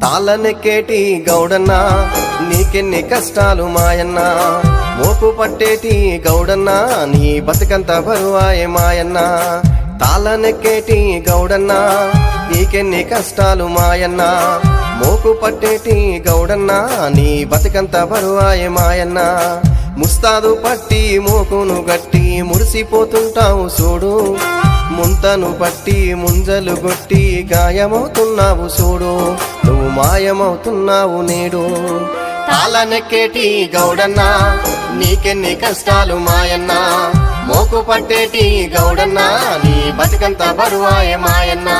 తాళ్ళనెక్కేటి గౌడన్నా నీకెన్ని కష్టాలు మాయన్నా, మోపు పట్టేటి గౌడన్నా నీ బతుకంత బరువాయే మాయన్నా. తాళ్ళనెక్కేటి గౌడన్నా నీకెన్ని కష్టాలు మాయన్నా, మోపు పట్టేటి గౌడన్నా నీ బతుకంత బరువాయే మాయన్నా. ముస్తాదు పట్టి మోకును గట్టి మురిసిపోతుంటావు చూడు, ముంతను పట్టి ముంజలు కొట్టి గాయమవుతున్నావు చూడు, నువ్వు మాయమవుతున్నావు నేడు. తాళ్ళనెక్కేటి గౌడన్నా నీకెన్ని కష్టాలు మాయన్నా, మోకు పట్టేటి గౌడన్నా నీ బతుకంత బరువాయే మాయన్నా.